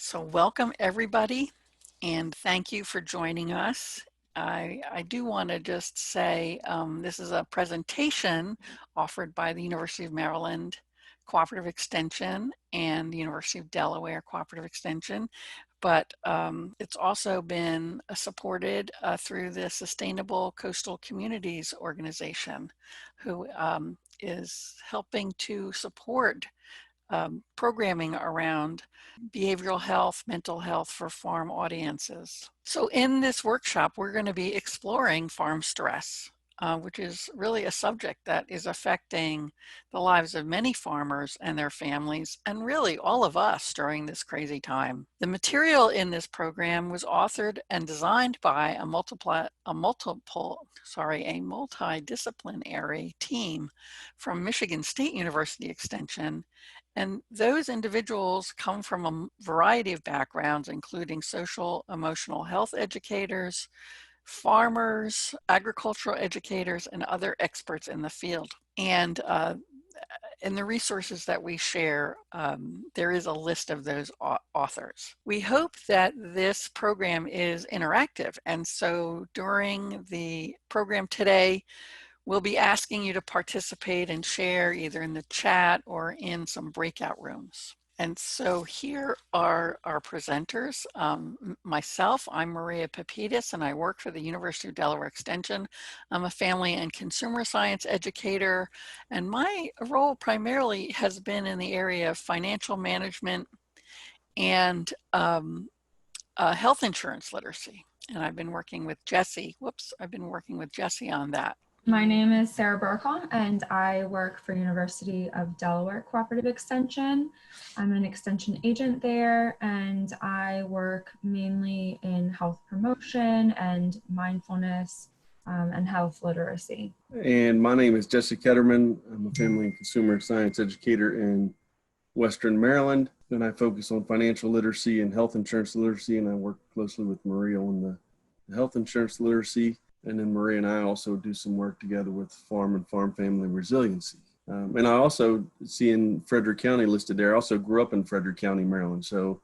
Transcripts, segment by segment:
So welcome everybody, and thank you for joining us. I do want to just say this is a presentation offered by the University of Maryland Cooperative Extension and the University of Delaware Cooperative Extension, but it's also been supported through the Sustainable Coastal Communities Organization, who is helping to support programming around behavioral health, mental health for farm audiences. So in this workshop, we're going to be exploring farm stress, which is really a subject that is affecting the lives of many farmers and their families, and really all of us during this crazy time. The material in this program was authored and designed by a multidisciplinary team from Michigan State University Extension. And those individuals come from a variety of backgrounds, including social, emotional health educators, farmers, agricultural educators, and other experts in the field. And in the resources that we share, there is a list of those authors. We hope that this program is interactive. And so during the program today, we'll be asking you to participate and share either in the chat or in some breakout rooms. And so here are our presenters. Myself, I'm Maria Pippidis, and I work for the University of Delaware Extension. I'm a family and consumer science educator, and my role primarily has been in the area of financial management and health insurance literacy. And I've been working with Jesse. I've been working with Jesse on that. My name is Sarah Burkholm, and I work for University of Delaware Cooperative Extension. I'm an extension agent there, and I work mainly in health promotion and mindfulness and health literacy. And my name is Jesse Ketterman. I'm a family and consumer science educator in Western Maryland, and I focus on financial literacy and health insurance literacy, and I work closely with Maria on the health insurance literacy. And then Maria and I also do some work together with farm and farm family resiliency. And I also see in Frederick County listed there. I also grew up in Frederick County, Maryland. So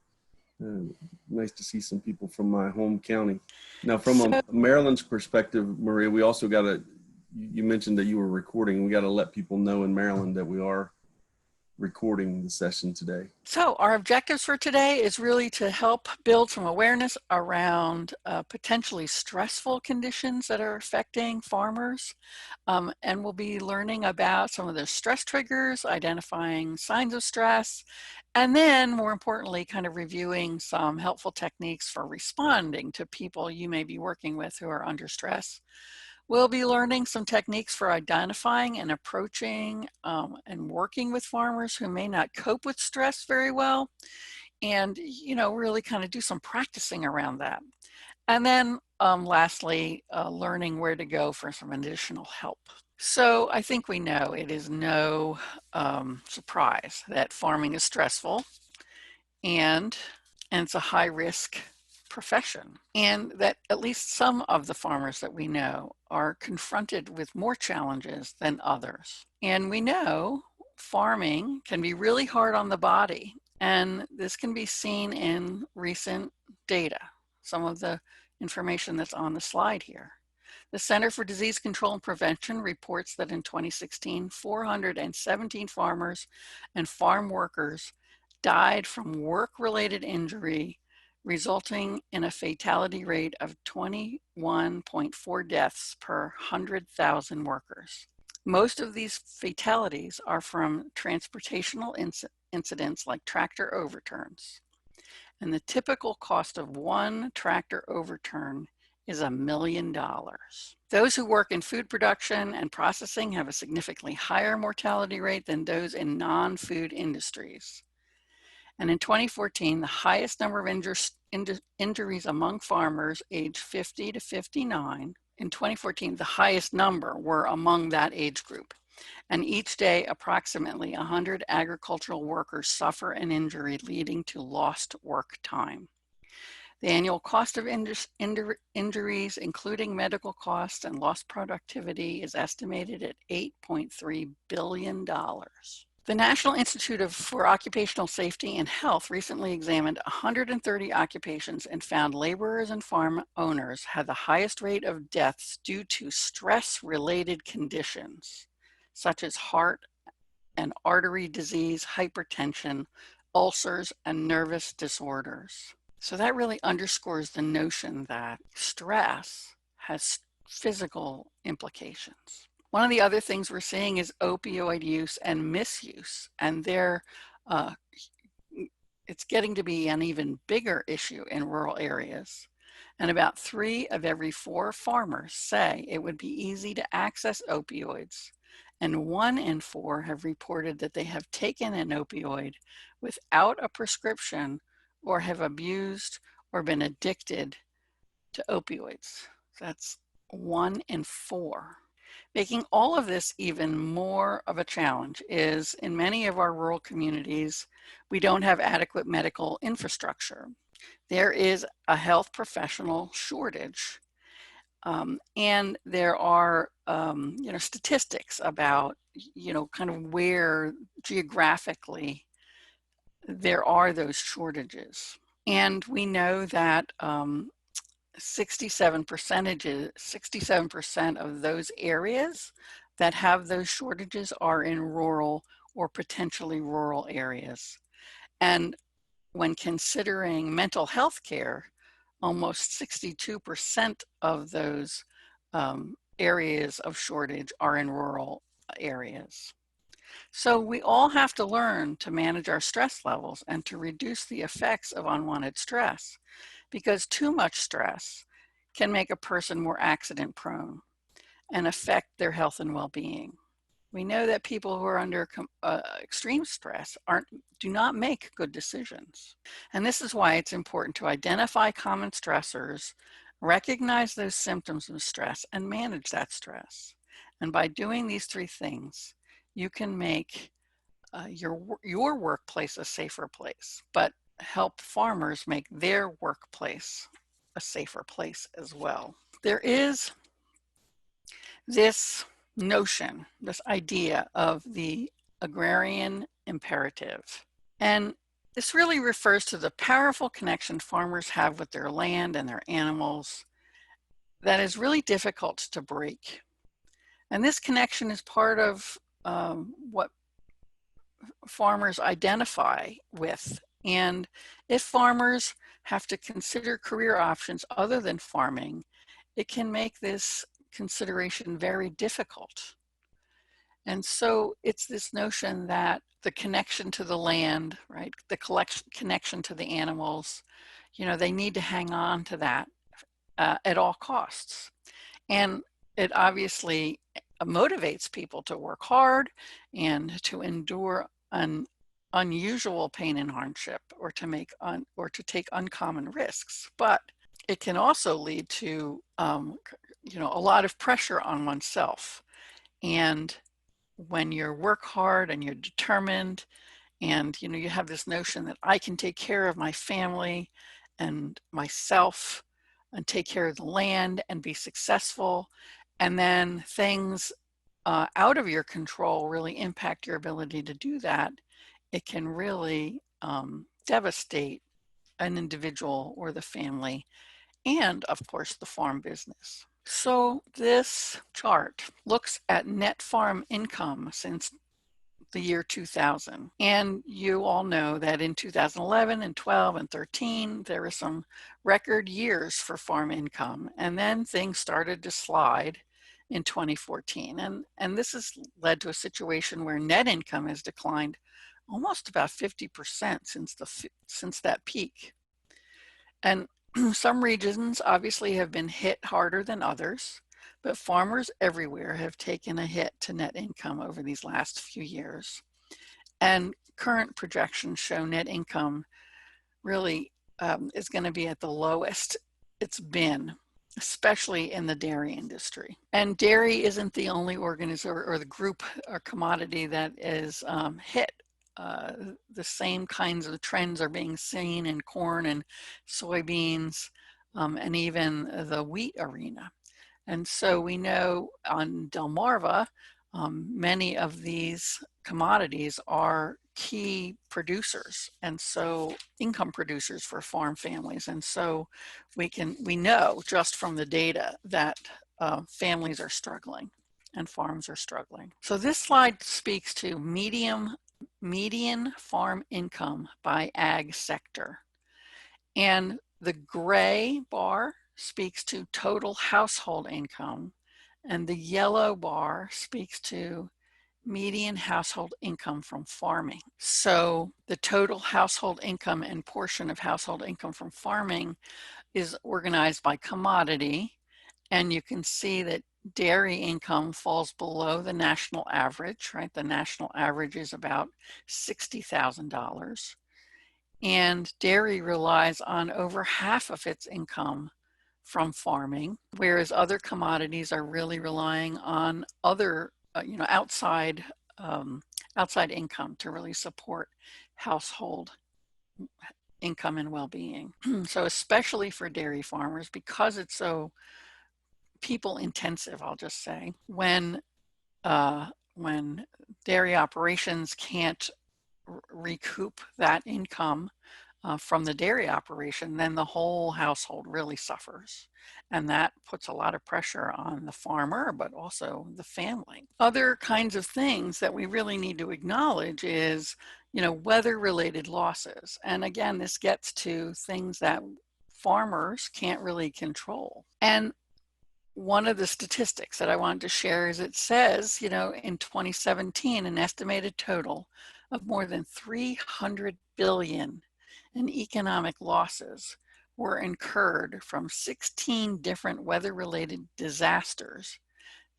nice to see some people from my home county. Now, from a Maryland's perspective, Maria, we also you mentioned that you were recording. We got to let people know in Maryland that we are recording the session today. So our objectives for today is really to help build some awareness around potentially stressful conditions that are affecting farmers. And we'll be learning about some of the stress triggers, identifying signs of stress, and then more importantly, kind of reviewing some helpful techniques for responding to people you may be working with who are under stress. We'll be learning some techniques for identifying and approaching and working with farmers who may not cope with stress very well, and really kind of do some practicing around that. And then lastly, learning where to go for some additional help. So I think we know it is no surprise that farming is stressful and it's a high risk profession, and that at least some of the farmers that we know are confronted with more challenges than others. And we know farming can be really hard on the body, and this can be seen in recent data, some of the information that's on the slide here. The Center for Disease Control and Prevention reports that in 2016, 417 farmers and farm workers died from work-related injury, resulting in a fatality rate of 21.4 deaths per 100,000 workers. Most of these fatalities are from transportational incidents like tractor overturns. And the typical cost of one tractor overturn is $1 million. Those who work in food production and processing have a significantly higher mortality rate than those in non-food industries. And in 2014, the highest number of injuries among farmers aged 50 to 59, in 2014, the highest number were among that age group. And each day, approximately 100 agricultural workers suffer an injury leading to lost work time. The annual cost of injuries, including medical costs and lost productivity, is estimated at $8.3 billion. The National Institute for Occupational Safety and Health recently examined 130 occupations and found laborers and farm owners had the highest rate of deaths due to stress-related conditions, such as heart and artery disease, hypertension, ulcers, and nervous disorders. So that really underscores the notion that stress has physical implications. One of the other things we're seeing is opioid use and misuse, and it's getting to be an even bigger issue in rural areas. And about 3 of every 4 farmers say it would be easy to access opioids, and 1 in 4 have reported that they have taken an opioid without a prescription or have abused or been addicted to opioids. That's 1 in 4. Making all of this even more of a challenge is in many of our rural communities, we don't have adequate medical infrastructure. There is a health professional shortage. And there are, statistics about, kind of where geographically there are those shortages. And we know that 67% of those areas that have those shortages are in rural or potentially rural areas. And when considering mental health care, almost 62% of those areas of shortage are in rural areas. So we all have to learn to manage our stress levels and to reduce the effects of unwanted stress, because too much stress can make a person more accident prone and affect their health and well-being. We know that people who are under extreme stress do not make good decisions. And this is why it's important to identify common stressors, recognize those symptoms of stress, and manage that stress. And by doing these 3 things, you can make your workplace a safer place, but help farmers make their workplace a safer place as well. There is this notion, this idea of the agrarian imperative. And this really refers to the powerful connection farmers have with their land and their animals that is really difficult to break. And this connection is part of what farmers identify with. And if farmers have to consider career options other than farming, it can make this consideration very difficult. And so it's this notion that the connection to the land, right, the connection to the animals, they need to hang on to that at all costs. And it obviously motivates people to work hard and to endure an unusual pain and hardship, or to take uncommon risks. But it can also lead to a lot of pressure on oneself. And when you work hard and you're determined, and you have this notion that I can take care of my family and myself and take care of the land and be successful, and then things out of your control really impact your ability to do that, it can really devastate an individual or the family, and of course the farm business. So this chart looks at net farm income since the year 2000. And you all know that in 2011 and 12 and 13, there were some record years for farm income. And then things started to slide in 2014. And this has led to a situation where net income has declined almost about 50% since that peak. And some regions obviously have been hit harder than others, but farmers everywhere have taken a hit to net income over these last few years. And current projections show net income really is going to be at the lowest it's been, especially in the dairy industry. And dairy isn't the only organism or the group or commodity that is hit. The same kinds of trends are being seen in corn and soybeans, and even the wheat arena. And so we know on Delmarva, many of these commodities are key producers, and so income producers for farm families. And so we know just from the data that families are struggling and farms are struggling. So this slide speaks to median farm income by ag sector. And the gray bar speaks to total household income, and the yellow bar speaks to median household income from farming. So the total household income and portion of household income from farming is organized by commodity. And you can see that dairy income falls below the national average, right? The national average is about $60,000. And dairy relies on over half of its income from farming, whereas other commodities are really relying on other, outside income to really support household income and well-being. So especially for dairy farmers, because it's so people intensive, I'll just say, when dairy operations can't recoup that income from the dairy operation, then the whole household really suffers. And that puts a lot of pressure on the farmer, but also the family. Other kinds of things that we really need to acknowledge is, weather-related losses. And again, this gets to things that farmers can't really control. And one of the statistics that I wanted to share is it says, in 2017, an estimated total of more than 300 billion in economic losses were incurred from 16 different weather-related disasters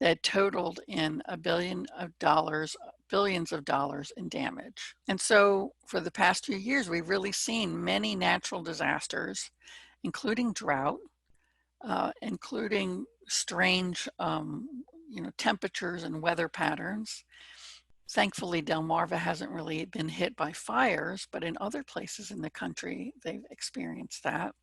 that totaled in billions of dollars in damage. And so for the past few years, we've really seen many natural disasters, including drought, including strange, temperatures and weather patterns. Thankfully, Delmarva hasn't really been hit by fires, but in other places in the country, they've experienced that.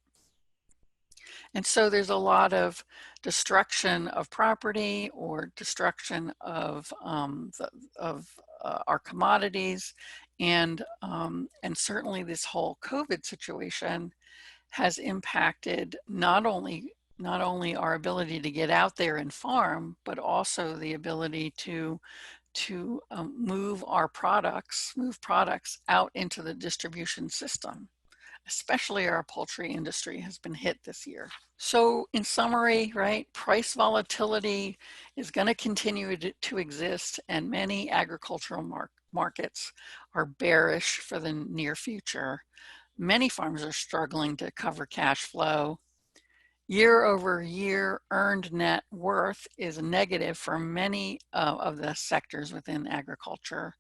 And so there's a lot of destruction of property or destruction of our commodities, and certainly this whole COVID situation has impacted not only our ability to get out there and farm, but also the ability to move products out into the distribution system. Especially our poultry industry has been hit this year. So in summary, right, price volatility is going to continue to exist, and many agricultural markets are bearish for the near future. Many farms are struggling to cover cash flow. Year over year earned net worth is negative for many of the sectors within agriculture,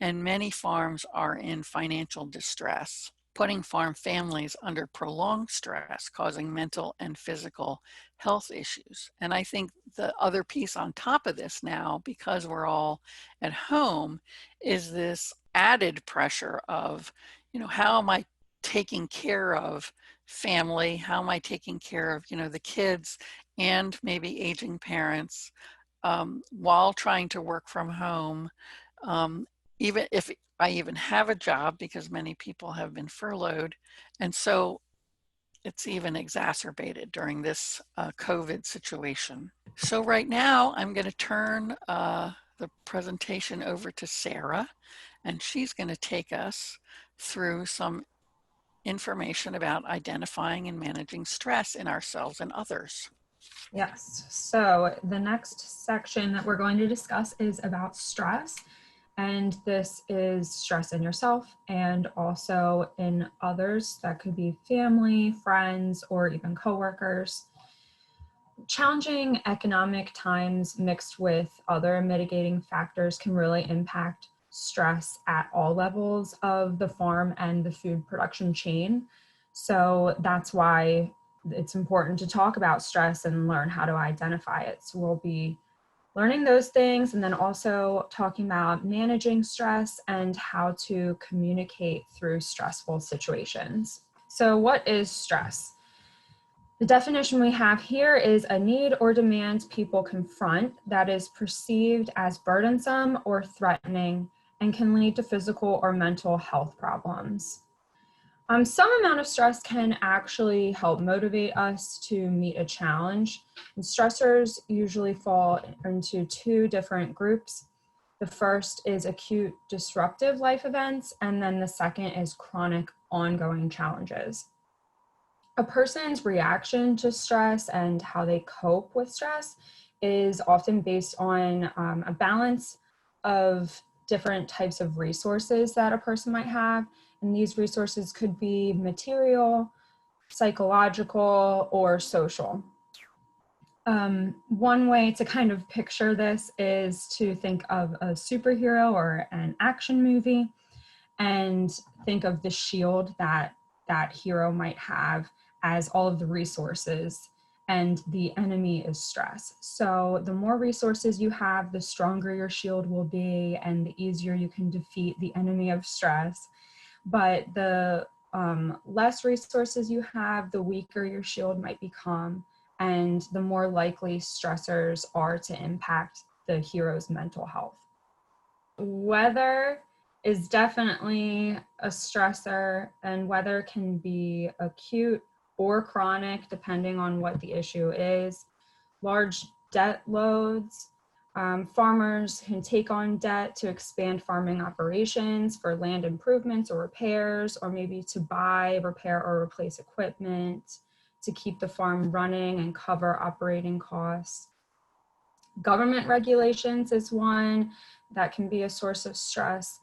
and many farms are in financial distress, putting farm families under prolonged stress, causing mental and physical health issues. And I think the other piece on top of this now, because we're all at home, is this added pressure of, how am I taking care of family? How am I taking care of, the kids and maybe aging parents while trying to work from home, even if I even have a job, because many people have been furloughed. And so it's even exacerbated during this COVID situation. So right now I'm going to turn the presentation over to Sarah, and she's going to take us through some information about identifying and managing stress in ourselves and others. Yes, so the next section that we're going to discuss is about stress. And this is stress in yourself and also in others. That could be family, friends, or even coworkers. Challenging economic times mixed with other mitigating factors can really impact stress at all levels of the farm and the food production chain. So that's why it's important to talk about stress and learn how to identify it. So we'll be learning those things, and then also talking about managing stress and how to communicate through stressful situations. So what is stress? The definition we have here is a need or demand people confront that is perceived as burdensome or threatening and can lead to physical or mental health problems. Some amount of stress can actually help motivate us to meet a challenge. And stressors usually fall into two different groups. The first is acute disruptive life events, and then the second is chronic ongoing challenges. A person's reaction to stress and how they cope with stress is often based on a balance of different types of resources that a person might have. And these resources could be material, psychological, or social. One way to kind of picture this is to think of a superhero or an action movie and think of the shield that that hero might have as all of the resources, and the enemy is stress. So the more resources you have, the stronger your shield will be and the easier you can defeat the enemy of stress. But the less resources you have, the weaker your shield might become, and the more likely stressors are to impact the hero's mental health. Weather is definitely a stressor, and weather can be acute or chronic depending on what the issue is. Large debt loads. Farmers can take on debt to expand farming operations for land improvements or repairs, or maybe to buy, repair, or replace equipment to keep the farm running and cover operating costs. Government regulations is one that can be a source of stress.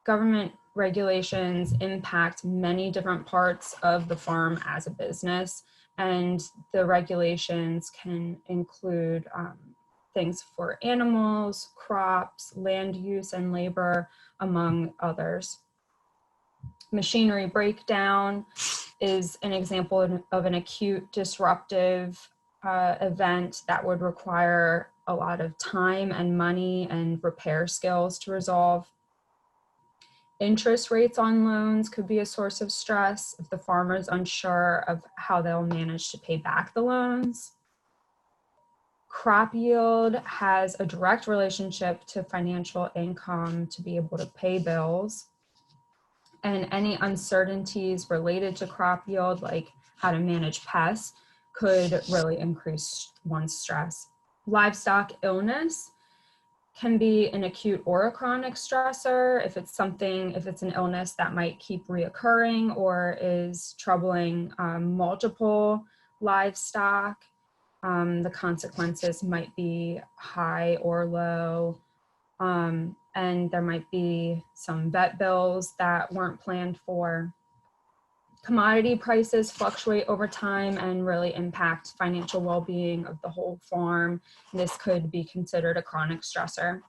Government regulations impact many different parts of the farm as a business, and the regulations can include things for animals, crops, land use, and labor, among others. Machinery breakdown is an example of an acute disruptive event that would require a lot of time and money and repair skills to resolve. Interest rates on loans could be a source of stress if the farmer is unsure of how they'll manage to pay back the loans. Crop yield has a direct relationship to financial income to be able to pay bills. And any uncertainties related to crop yield, like how to manage pests, could really increase one's stress. Livestock illness can be an acute or a chronic stressor if it's an illness that might keep reoccurring or is troubling multiple livestock. The consequences might be high or low, and there might be some vet bills that weren't planned for. Commodity prices fluctuate over time and really impact financial well-being of the whole farm. This could be considered a chronic stressor.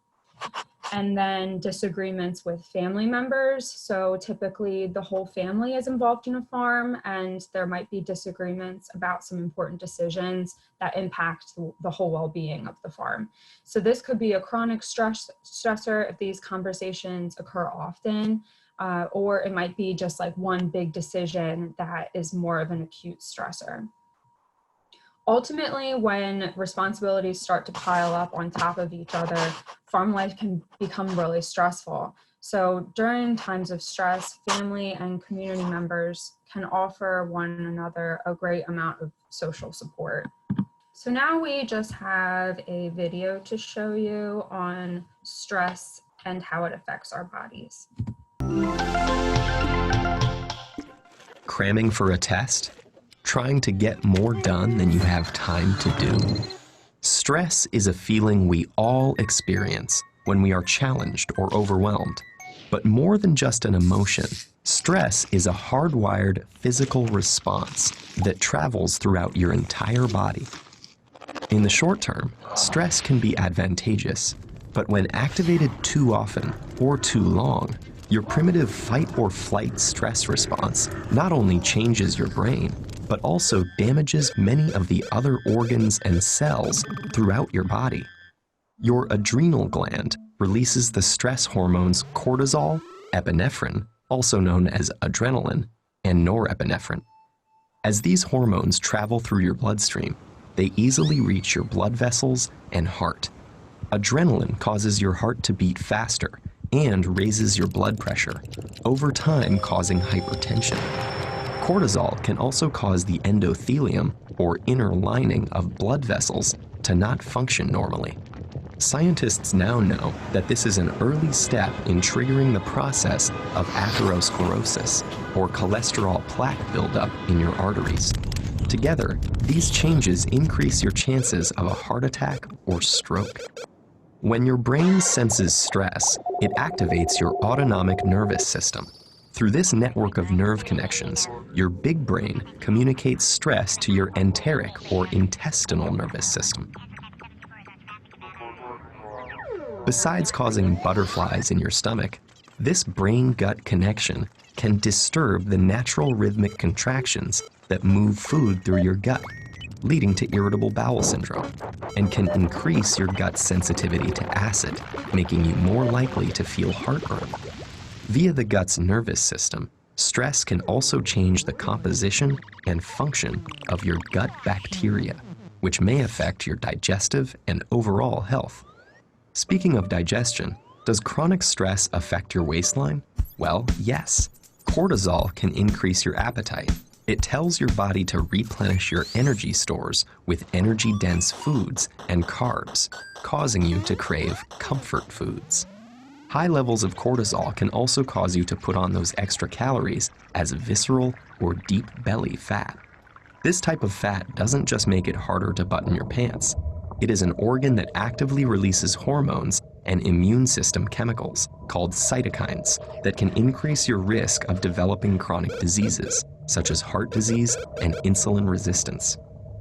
And then disagreements with family members. So typically the whole family is involved in a farm, and there might be disagreements about some important decisions that impact the whole well-being of the farm. So this could be a chronic stressor if these conversations occur often, or it might be just like one big decision that is more of an acute stressor. Ultimately, when responsibilities start to pile up on top of each other, farm life can become really stressful. So during times of stress, family and community members can offer one another a great amount of social support. So now we just have a video to show you on stress and how it affects our bodies. Cramming for a test? Trying to get more done than you have time to do? Stress is a feeling we all experience when we are challenged or overwhelmed. But more than just an emotion, stress is a hardwired physical response that travels throughout your entire body. In the short term, stress can be advantageous, but when activated too often or too long, your primitive fight or flight stress response not only changes your brain, but also damages many of the other organs and cells throughout your body. Your adrenal gland releases the stress hormones cortisol, epinephrine, also known as adrenaline, and norepinephrine. As these hormones travel through your bloodstream, they easily reach your blood vessels and heart. Adrenaline causes your heart to beat faster and raises your blood pressure, over time causing hypertension. Cortisol can also cause the endothelium, or inner lining of blood vessels, to not function normally. Scientists now know that this is an early step in triggering the process of atherosclerosis, or cholesterol plaque buildup in your arteries. Together, these changes increase your chances of a heart attack or stroke. When your brain senses stress, it activates your autonomic nervous system. Through this network of nerve connections, your big brain communicates stress to your enteric or intestinal nervous system. Besides causing butterflies in your stomach, this brain-gut connection can disturb the natural rhythmic contractions that move food through your gut, leading to irritable bowel syndrome, and can increase your gut's sensitivity to acid, making you more likely to feel heartburn. Via the gut's nervous system, stress can also change the composition and function of your gut bacteria, which may affect your digestive and overall health. Speaking of digestion, does chronic stress affect your waistline? Well, yes. Cortisol can increase your appetite. It tells your body to replenish your energy stores with energy-dense foods and carbs, causing you to crave comfort foods. High levels of cortisol can also cause you to put on those extra calories as visceral or deep belly fat. This type of fat doesn't just make it harder to button your pants. It is an organ that actively releases hormones and immune system chemicals called cytokines that can increase your risk of developing chronic diseases, such as heart disease and insulin resistance.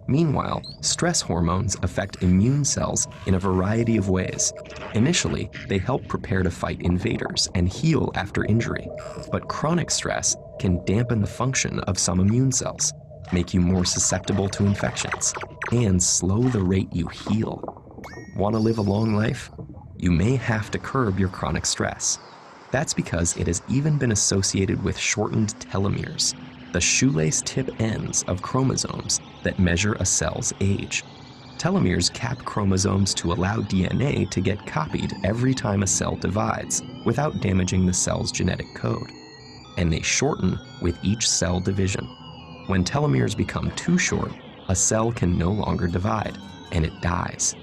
Meanwhile, stress hormones affect immune cells in a variety of ways. Initially, they help prepare to fight invaders and heal after injury, but chronic stress can dampen the function of some immune cells, make you more susceptible to infections, and slow the rate you heal. Want to live a long life? You may have to curb your chronic stress. That's because it has even been associated with shortened telomeres, the shoelace tip ends of chromosomes that measure a cell's age. Telomeres cap chromosomes to allow DNA to get copied every time a cell divides without damaging the cell's genetic code. And they shorten with each cell division. When telomeres become too short, a cell can no longer divide, and it dies.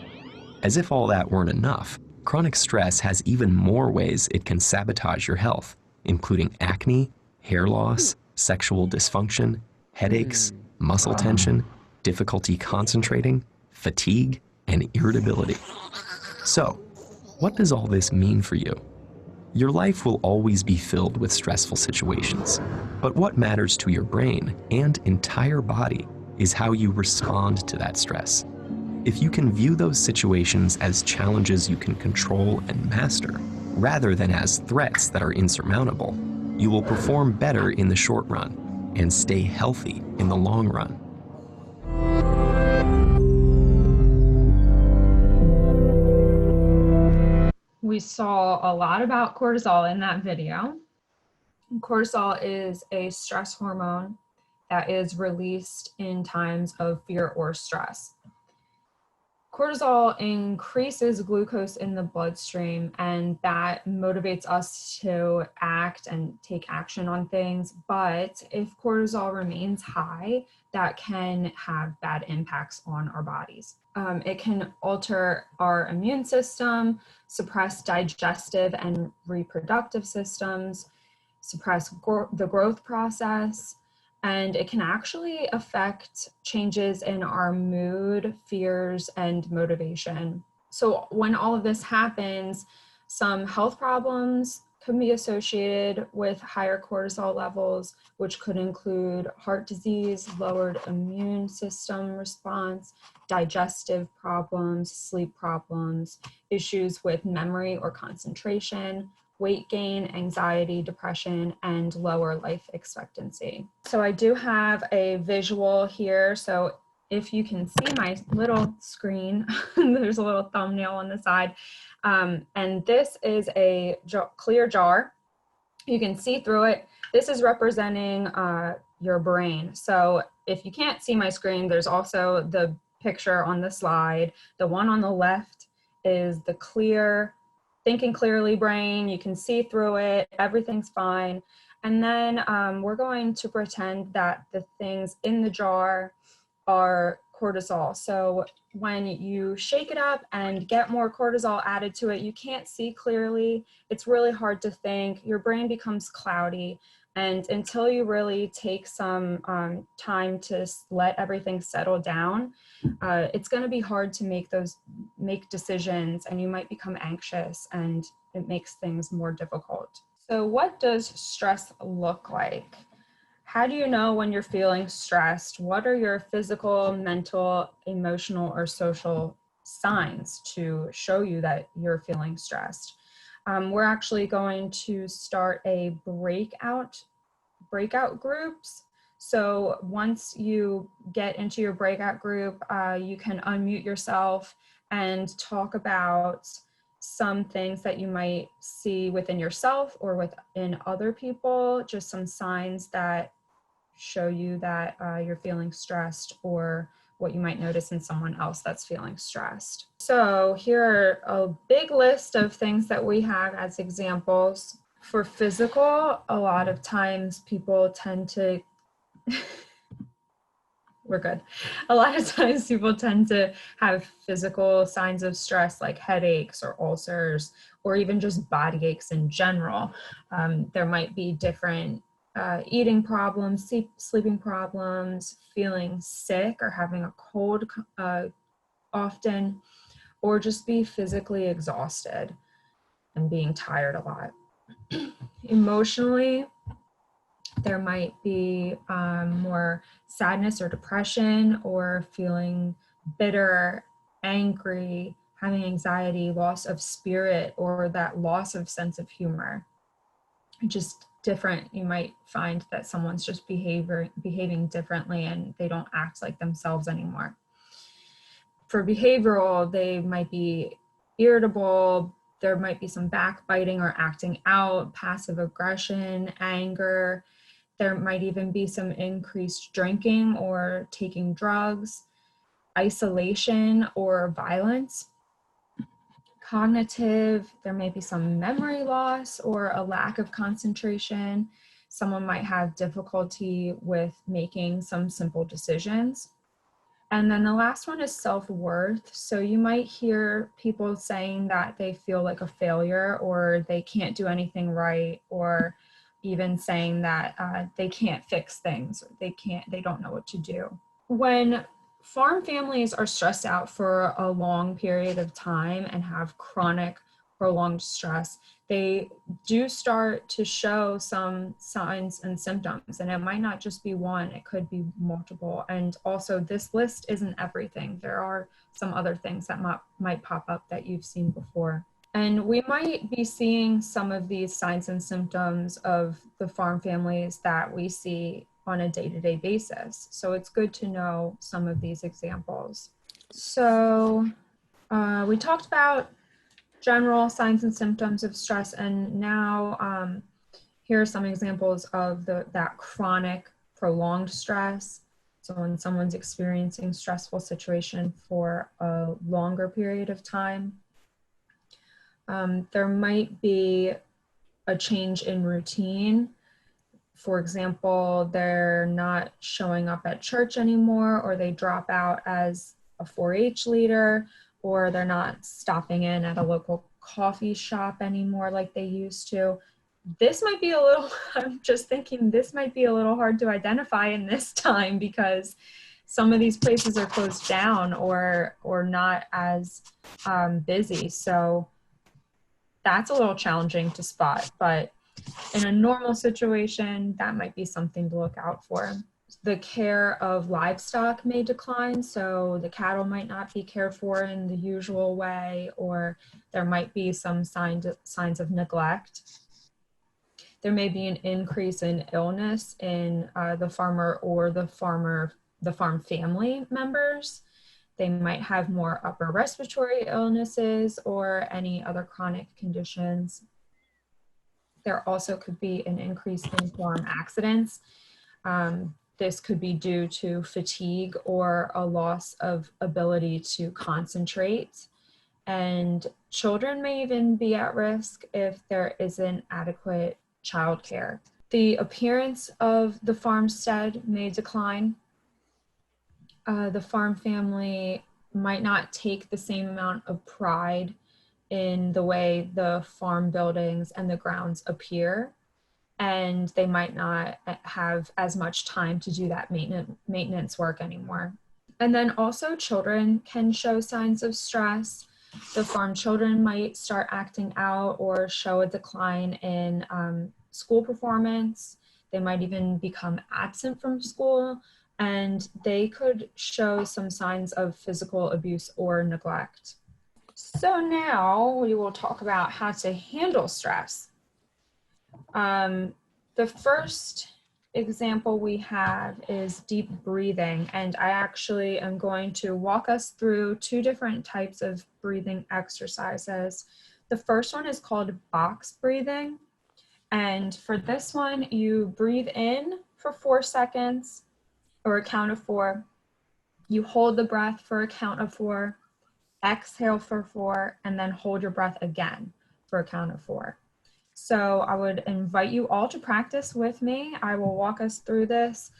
As if all that weren't enough, chronic stress has even more ways it can sabotage your health, including acne, hair loss, sexual dysfunction, headaches, muscle tension, difficulty concentrating, fatigue, and irritability. So, what does all this mean for you? Your life will always be filled with stressful situations, but what matters to your brain and entire body is how you respond to that stress. If you can view those situations as challenges you can control and master, rather than as threats that are insurmountable, you will perform better in the short run and stay healthy in the long run. We saw a lot about cortisol in that video. Cortisol is a stress hormone that is released in times of fear or stress. Cortisol increases glucose in the bloodstream, and that motivates us to act and take action on things. But if cortisol remains high, that can have bad impacts on our bodies. It can alter our immune system, suppress digestive and reproductive systems, suppress the growth process, and it can actually affect changes in our mood, fears, and motivation. So when all of this happens, some health problems can be associated with higher cortisol levels, which could include heart disease, lowered immune system response, digestive problems, sleep problems, issues with memory or concentration, weight gain, anxiety, depression, and lower life expectancy. So I do have a visual here. So if you can see my little screen, there's a little thumbnail on the side. And this is a clear jar. You can see through it. This is representing your brain. So if you can't see my screen, there's also the picture on the slide. The one on the left is the clear, thinking clearly brain. You can see through it, everything's fine. And then we're going to pretend that the things in the jar are cortisol. So when you shake it up and get more cortisol added to it, you can't see clearly. It's really hard to think. Your brain becomes cloudy. And until you really take some time to let everything settle down, it's going to be hard to make decisions, and you might become anxious, and it makes things more difficult. So what does stress look like? How do you know when you're feeling stressed? What are your physical, mental, emotional, or social signs to show you that you're feeling stressed? We're actually going to start a breakout groups. So once you get into your breakout group, you can unmute yourself and talk about some things that you might see within yourself or within other people, just some signs that show you that you're feeling stressed, or what you might notice in someone else that's feeling stressed. So here are a big list of things that we have as examples. For physical, a lot of times people tend to, we're good. A lot of times people tend to have physical signs of stress like headaches or ulcers, or even just body aches in general. There might be different eating problems, sleeping problems, feeling sick or having a cold often, or just be physically exhausted and being tired a lot. Emotionally, there might be more sadness or depression, or feeling bitter, angry, having anxiety, loss of spirit, or that loss of sense of humor. Just different. You might find that someone's just behaving differently and they don't act like themselves anymore. For behavioral, they might be irritable. There might be some backbiting or acting out, passive aggression, anger. There might even be some increased drinking or taking drugs, isolation or violence. Cognitive, there may be some memory loss or a lack of concentration. Someone might have difficulty with making some simple decisions. And then the last one is self-worth. So you might hear people saying that they feel like a failure, or they can't do anything right, or even saying that they can't fix things, or they don't know what to do. When farm families are stressed out for a long period of time and have chronic prolonged stress, they do start to show some signs and symptoms, and it might not just be one, it could be multiple. And also, this list isn't everything. There are some other things that might pop up that you've seen before. And we might be seeing some of these signs and symptoms of the farm families that we see on a day-to-day basis. So it's good to know some of these examples. So we talked about general signs and symptoms of stress, and now here are some examples of that chronic prolonged stress. So when someone's experiencing stressful situation for a longer period of time, there might be a change in routine. For example, they're not showing up at church anymore, or they drop out as a 4-H leader, or they're not stopping in at a local coffee shop anymore like they used to. This might be a little, I'm just thinking this might be a little hard to identify in this time, because some of these places are closed down or not as busy. So that's a little challenging to spot, but in a normal situation, that might be something to look out for. The care of livestock may decline, so the cattle might not be cared for in the usual way, or there might be some signs of neglect. There may be an increase in illness in the farmer or the farm family members. They might have more upper respiratory illnesses or any other chronic conditions. There also could be an increase in farm accidents. This could be due to fatigue or a loss of ability to concentrate. And children may even be at risk if there isn't adequate childcare. The appearance of the farmstead may decline. The farm family might not take the same amount of pride in the way the farm buildings and the grounds appear, and they might not have as much time to do that maintenance work anymore. And then also children can show signs of stress. The farm children might start acting out or show a decline in school performance. They might even become absent from school, and they could show some signs of physical abuse or neglect. So now we will talk about how to handle stress. The first example we have is deep breathing, and I actually am going to walk us through two different types of breathing exercises. The first one is called box breathing, and for this one, you breathe in for 4 seconds, or a count of 4. You hold the breath for a count of 4, exhale for 4, and then hold your breath again for a count of 4. So I would invite you all to practice with me. I will walk us through this.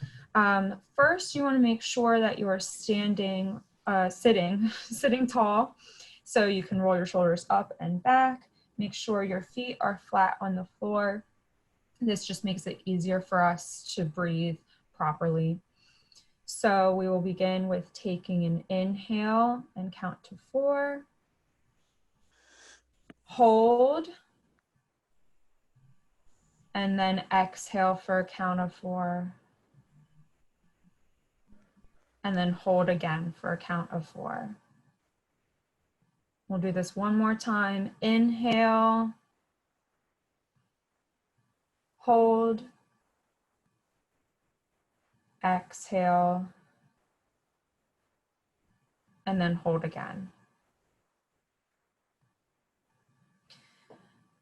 First, you want to make sure that you are sitting tall, so you can roll your shoulders up and back. Make sure your feet are flat on the floor. This just makes it easier for us to breathe properly. So we will begin with taking an inhale and count to 4. Hold. And then exhale for a count of 4. And then hold again for a count of 4. We'll do this one more time. Inhale. Hold. Exhale. And then hold again.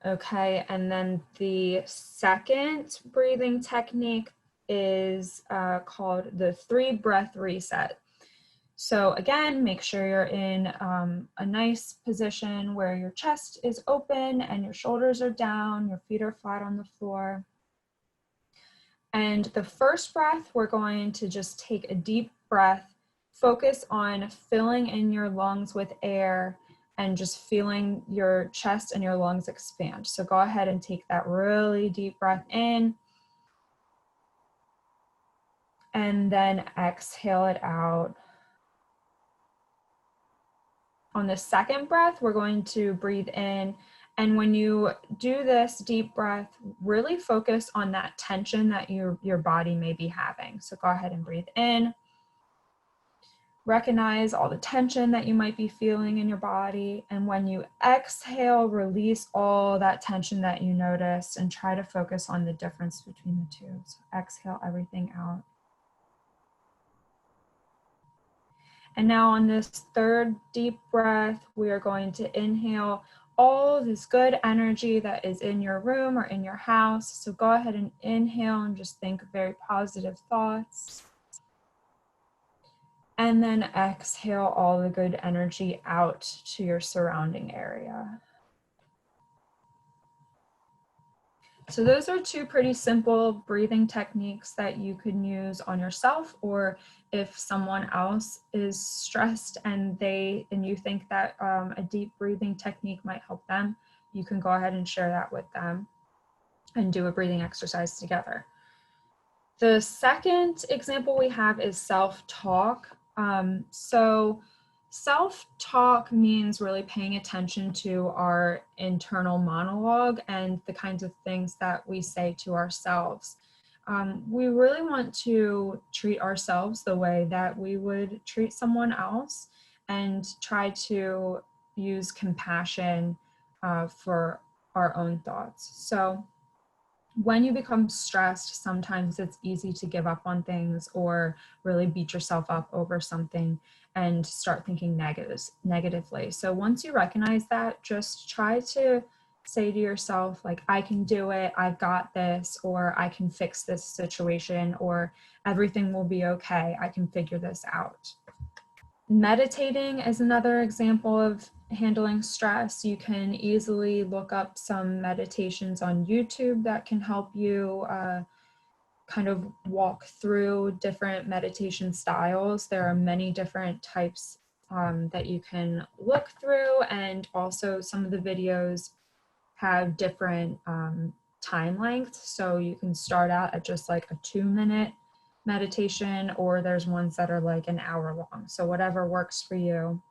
Okay, and then the second breathing technique is called the 3-breath reset. So again, make sure you're in a nice position where your chest is open and your shoulders are down, your feet are flat on the floor. And the first breath, we're going to just take a deep breath, focus on filling in your lungs with air, and just feeling your chest and your lungs expand. So go ahead and take that really deep breath in, and then exhale it out. On the second breath, we're going to breathe in, and when you do this deep breath, really focus on that tension that your body may be having. So go ahead and breathe in. Recognize all the tension that you might be feeling in your body. And when you exhale, release all that tension that you noticed and try to focus on the difference between the two. So exhale everything out. And now on this third deep breath, we are going to inhale all this good energy that is in your room or in your house. So go ahead and inhale and just think very positive thoughts. And then exhale all the good energy out to your surrounding area. So those are two pretty simple breathing techniques that you can use on yourself, or if someone else is stressed and you think that a deep breathing technique might help them, you can go ahead and share that with them and do a breathing exercise together. The second example we have is self-talk. So self-talk means really paying attention to our internal monologue and the kinds of things that we say to ourselves. We really want to treat ourselves the way that we would treat someone else and try to use compassion for our own thoughts. So when you become stressed, sometimes it's easy to give up on things or really beat yourself up over something and start thinking negatively. So once you recognize that, just try to say to yourself, like, I can do it, I've got this, or I can fix this situation, or everything will be okay, I can figure this out. Meditating is another example of handling stress. You can easily look up some meditations on YouTube that can help you kind of walk through different meditation styles. There are many different types that you can look through, and also some of the videos have different time lengths. So you can start out at just like a 2-minute meditation, or there's ones that are like an hour long. So whatever works for you,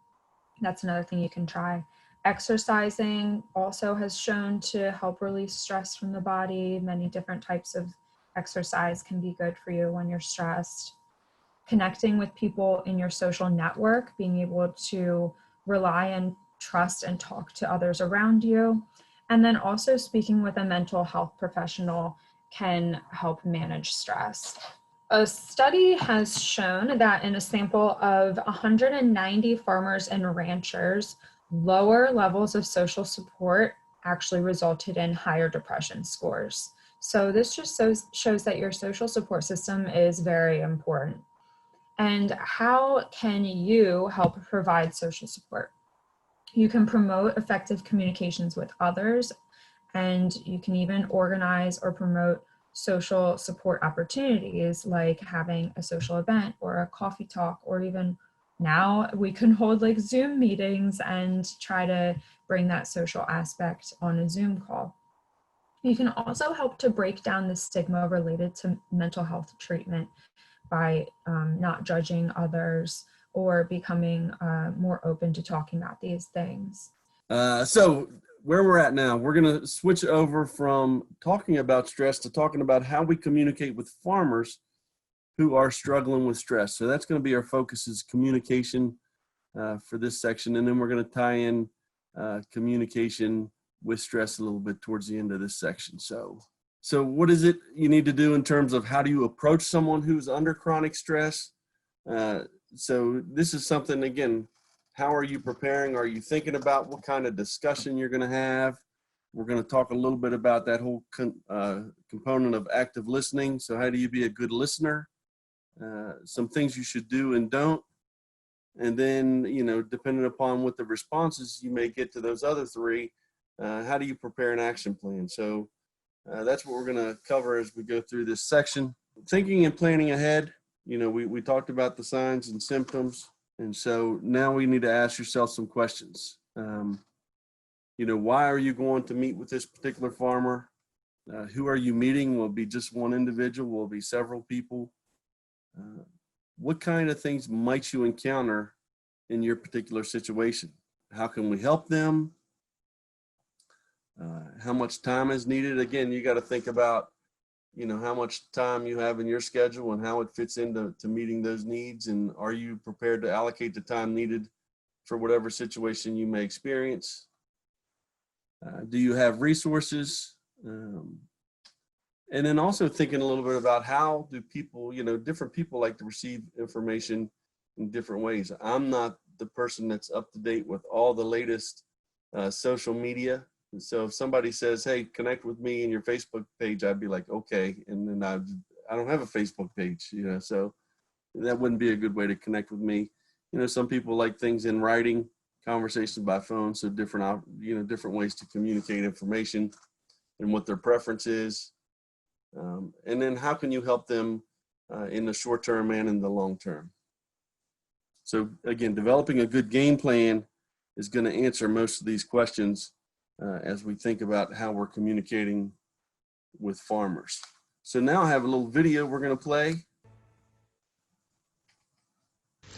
that's another thing you can try. Exercising also has shown to help release stress from the body. Many different types of exercise can be good for you when you're stressed. Connecting with people in your social network, being able to rely and trust and talk to others around you. And then also speaking with a mental health professional can help manage stress. A study has shown that in a sample of 190 farmers and ranchers, lower levels of social support actually resulted in higher depression scores. So this just shows that your social support system is very important. And how can you help provide social support? You can promote effective communications with others, and you can even organize or promote social support opportunities, like having a social event or a coffee talk, or even now we can hold like Zoom meetings and try to bring that social aspect on a Zoom call. You can also help to break down the stigma related to mental health treatment by not judging others or becoming more open to talking about these things. So where we're at now, we're going to switch over from talking about stress to talking about how we communicate with farmers who are struggling with stress. So that's going to be our focus, is communication for this section. And then we're going to tie in communication with stress a little bit towards the end of this section. So what is it you need to do in terms of how do you approach someone who's under chronic stress? So this is something, again, how are you preparing? Are you thinking about what kind of discussion you're going to have? We're going to talk a little bit about that whole component of active listening. So how do you be a good listener? Some things you should do and don't. And then, you know, depending upon what the responses you may get to those other three, how do you prepare an action plan? So that's what we're going to cover as we go through this section. Thinking and planning ahead. You know, we talked about the signs and symptoms. And so now we need to ask yourself some questions. You know, why are you going to meet with this particular farmer? Who are you meeting? Will it be just one individual? Will it be several people? What kind of things might you encounter in your particular situation? How can we help them? How much time is needed? Again, you got to think about, you know, how much time you have in your schedule and how it fits into meeting those needs. And are you prepared to allocate the time needed for whatever situation you may experience? Do you have resources? And then also thinking a little bit about how do people, you know, different people like to receive information in different ways. I'm not the person that's up to date with all the latest social media. So if somebody says, hey, connect with me in your Facebook page, I'd be like, okay. And then I don't have a Facebook page, you know, so that wouldn't be a good way to connect with me. You know, some people like things in writing, conversations by phone. So different, you know, different ways to communicate information and what their preference is. And then how can you help them in the short term and in the long term? So again, developing a good game plan is going to answer most of these questions as we think about how we're communicating with farmers. So now I have a little video we're going to play.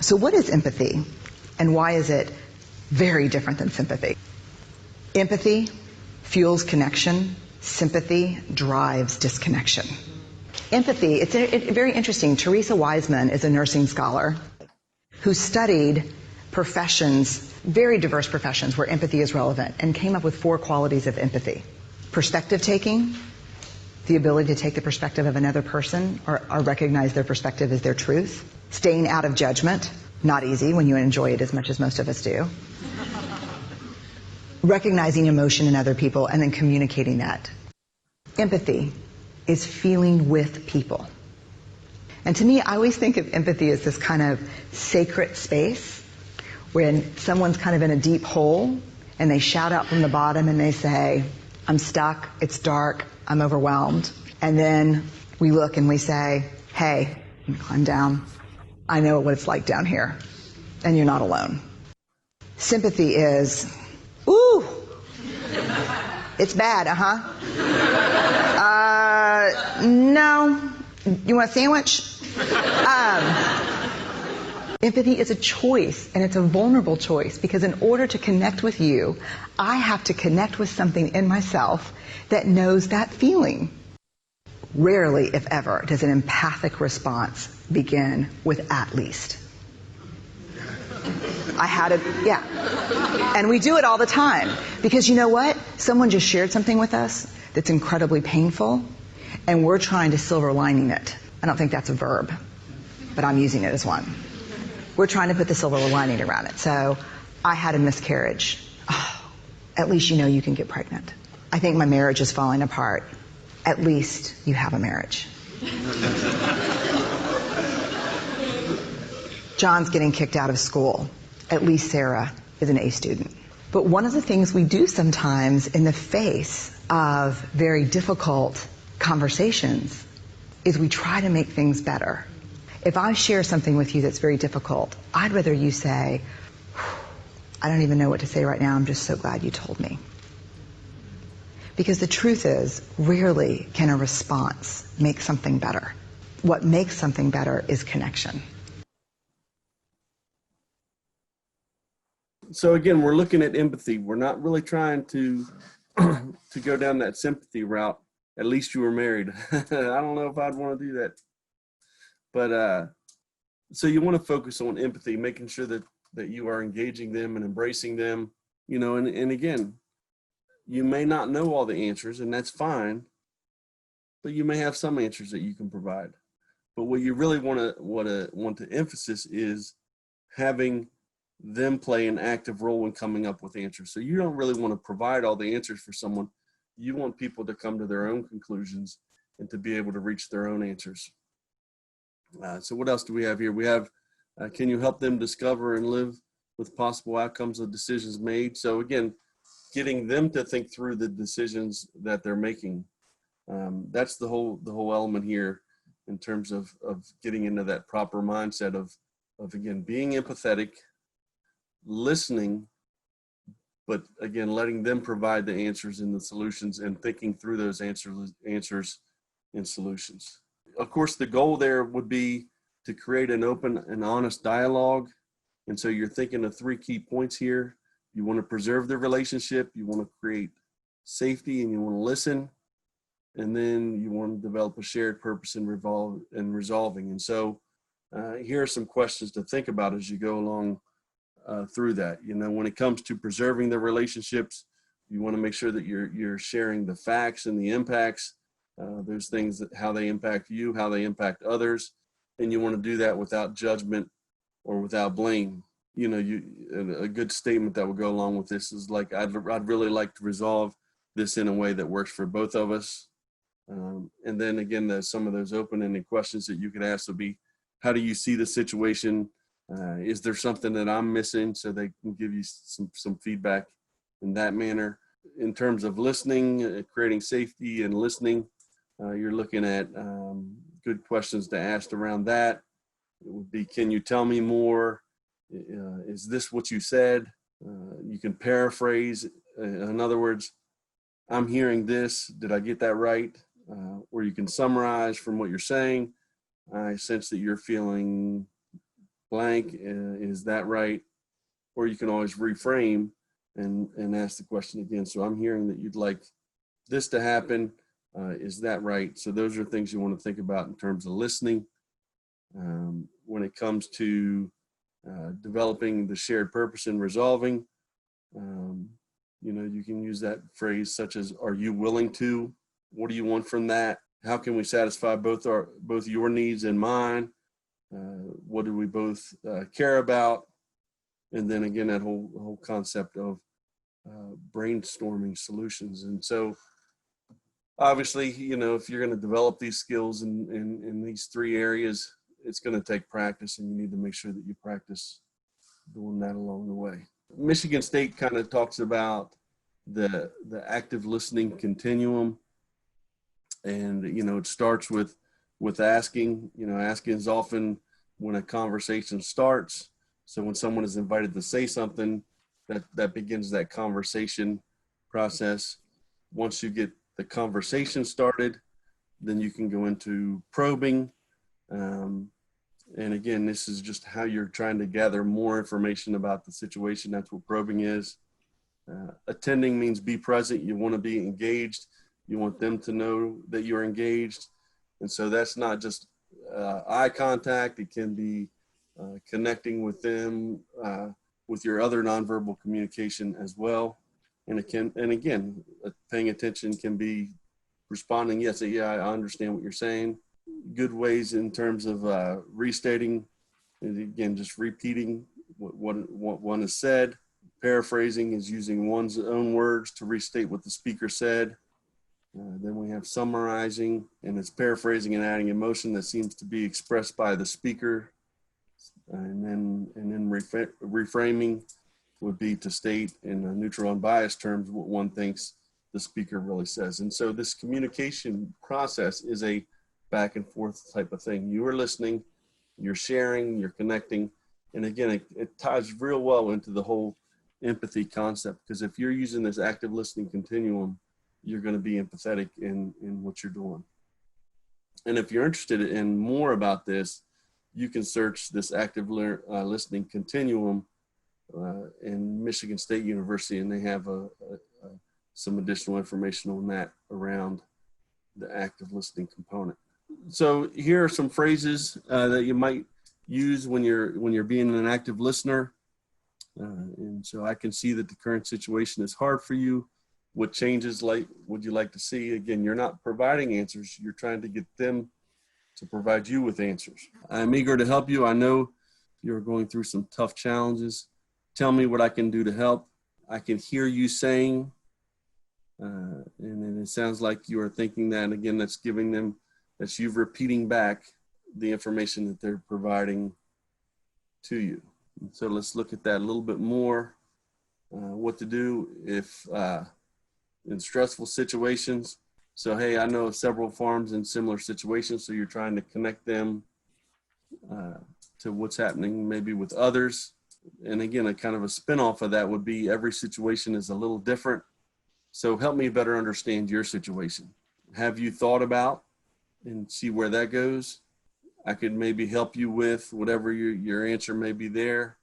So what is empathy, and why is it very different than sympathy? Empathy fuels connection. Sympathy drives disconnection. Empathy, it's very interesting. Teresa Wiseman is a nursing scholar who studied professions, very diverse professions where empathy is relevant, and came up with 4 qualities of empathy. Perspective taking, the ability to take the perspective of another person or recognize their perspective as their truth. Staying out of judgment, not easy when you enjoy it as much as most of us do. Recognizing emotion in other people and then communicating that. Empathy is feeling with people. And to me, I always think of empathy as this kind of sacred space when someone's kind of in a deep hole and they shout out from the bottom and they say, I'm stuck, it's dark, I'm overwhelmed. And then we look and we say, hey, climb down. I know what it's like down here, and you're not alone. Sympathy is, ooh, it's bad, no. You want a sandwich? Empathy is a choice, and it's a vulnerable choice, because in order to connect with you, I have to connect with something in myself that knows that feeling. Rarely, if ever, does an empathic response begin with "at least." I had it, yeah. And we do it all the time, because you know what? Someone just shared something with us that's incredibly painful, and we're trying to silver lining it. I don't think that's a verb, but I'm using it as one. We're trying to put the silver lining around it. So, I had a miscarriage. Oh, at least you know you can get pregnant. I think my marriage is falling apart. At least you have a marriage. John's getting kicked out of school. At least Sarah is an A student. But one of the things we do sometimes in the face of very difficult conversations is we try to make things better. If I share something with you that's very difficult, I'd rather you say, I don't even know what to say right now, I'm just so glad you told me. Because the truth is, rarely can a response make something better. What makes something better is connection. So again, we're looking at empathy. We're not really trying to to go down that sympathy route. At least you were married. I don't know if I'd want to do that. But so you want to focus on empathy, making sure that you are engaging them and embracing them. You know, and again, you may not know all the answers, and that's fine. But you may have some answers that you can provide. But what you really want to emphasis is having them play an active role in coming up with answers. So you don't really want to provide all the answers for someone. You want people to come to their own conclusions and to be able to reach their own answers. So what else do we have here? We have, can you help them discover and live with possible outcomes of decisions made? So again, getting them to think through the decisions that they're making. That's the whole element here in terms of getting into that proper mindset of again, being empathetic, listening, but again, letting them provide the answers and the solutions and thinking through those answers and solutions. Of course, the goal there would be to create an open and honest dialogue. And so you're thinking of 3 key points here. You want to preserve the relationship, you want to create safety, and you want to listen. And then you want to develop a shared purpose in resolving. And so here are some questions to think about as you go along through that. You know, when it comes to preserving the relationships, you want to make sure that you're sharing the facts and the impacts. There's things that how they impact you, how they impact others, and you want to do that without judgment or without blame. You know, a good statement that would go along with this is like, I'd really like to resolve this in a way that works for both of us. And then again, some of those open-ended questions that you could ask would be, how do you see the situation? Is there something that I'm missing? So they can give you some feedback in that manner. In terms of listening, creating safety and listening, you're looking at good questions to ask around that. It would be, can you tell me more? Is this what you said? You can paraphrase. In other words, I'm hearing this. Did I get that right? Or you can summarize from what you're saying. I sense that you're feeling blank. Is that right? Or you can always reframe and ask the question again. So I'm hearing that you'd like this to happen. Is that right? So those are things you want to think about in terms of listening. When it comes to developing the shared purpose and resolving, you know, you can use that phrase such as, are you willing to? What do you want from that? How can we satisfy both your needs and mine? What do we both care about? And then again, that whole concept of brainstorming solutions. And so obviously, you know, if you're going to develop these skills in these 3 areas, it's going to take practice, and you need to make sure that you practice doing that along the way. Michigan State kind of talks about the active listening continuum. And, it starts with asking. Asking is often when a conversation starts. So when someone is invited to say something, that begins that conversation process. Once you get the conversation started, then you can go into probing. And again, this is just how you're trying to gather more information about the situation. That's what probing is. Attending means be present. You want to be engaged. You want them to know that you're engaged. And so that's not just eye contact. It can be connecting with them with your other nonverbal communication as well. And again, paying attention can be responding, yes, yeah, I understand what you're saying. Good ways in terms of restating, and again, just repeating what one has said. Paraphrasing is using one's own words to restate what the speaker said. Then we have summarizing, and it's paraphrasing and adding emotion that seems to be expressed by the speaker. And then reframing would be to state in neutral unbiased terms what one thinks the speaker really says. And so this communication process is a back and forth type of thing. You are listening, you're sharing, you're connecting. And again, it ties real well into the whole empathy concept, because if you're using this active listening continuum, you're going to be empathetic in what you're doing. And if you're interested in more about this, you can search this active listening continuum in Michigan State University, and they have some additional information on that around the active listening component. So here are some phrases that you might use when you're being an active listener. And so I can see that the current situation is hard for you. What changes would you like to see? Again, you're not providing answers. You're trying to get them to provide you with answers. I'm eager to help you. I know you're going through some tough challenges. Tell me what I can do to help. I can hear you saying, and then it sounds like you are thinking that. Again, that's you repeating back the information that they're providing to you. And so let's look at that a little bit more. What to do if in stressful situations. So, hey, I know of several farms in similar situations, so you're trying to connect them to what's happening maybe with others. And again, a kind of a spinoff of that would be every situation is a little different. So help me better understand your situation. Have you thought about and see where that goes? I could maybe help you with whatever your answer may be there.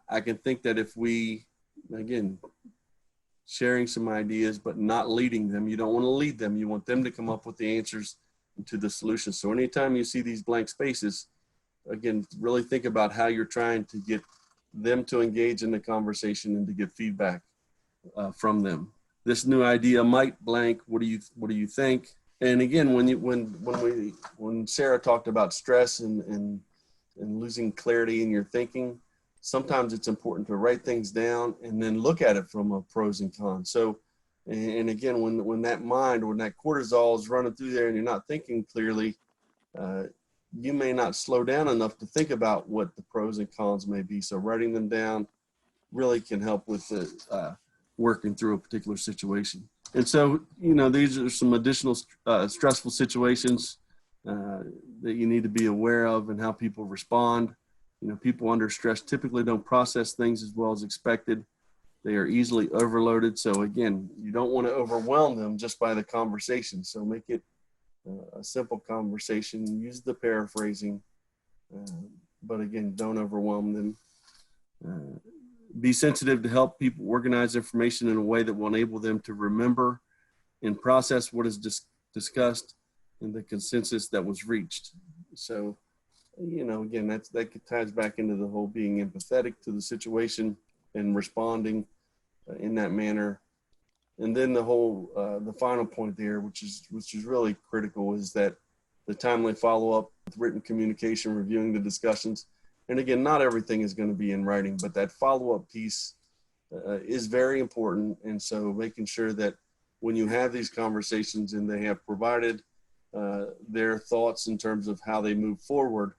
I can think that if we, again, sharing some ideas, but not leading them. You don't want to lead them. You want them to come up with the answers to the solution. So anytime you see these blank spaces, again, really think about how you're trying to get them to engage in the conversation and to get feedback from them. This new idea might blank. What do you think? And again, when Sarah talked about stress and losing clarity in your thinking, sometimes it's important to write things down and then look at it from a pros and cons. So, and again, when that cortisol is running through there and you're not thinking clearly, you may not slow down enough to think about what the pros and cons may be. So writing them down really can help with working through a particular situation. And so, these are some additional stressful situations that you need to be aware of and how people respond. People under stress typically don't process things as well as expected. They are easily overloaded. So again, you don't want to overwhelm them just by the conversation. So make it a simple conversation, use the paraphrasing, but again, don't overwhelm them. Be sensitive to help people organize information in a way that will enable them to remember and process what is discussed and the consensus that was reached. So, again, that ties back into the whole being empathetic to the situation and responding in that manner. And then the final point there, which is really critical, is that the timely follow-up with written communication, reviewing the discussions. And again, not everything is going to be in writing, but that follow-up piece is very important. And so making sure that when you have these conversations and they have provided their thoughts in terms of how they move forward,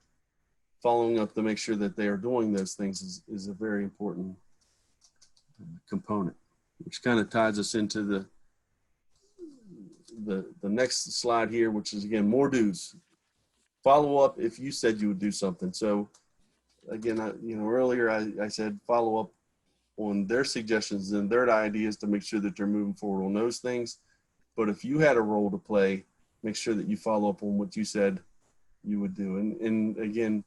following up to make sure that they are doing those things is a very important component, which kind of ties us into the next slide here, which is, again, more do's. Follow up if you said you would do something. So again, earlier I said follow up on their suggestions and their ideas to make sure that they're moving forward on those things. But if you had a role to play, make sure that you follow up on what you said you would do. And again,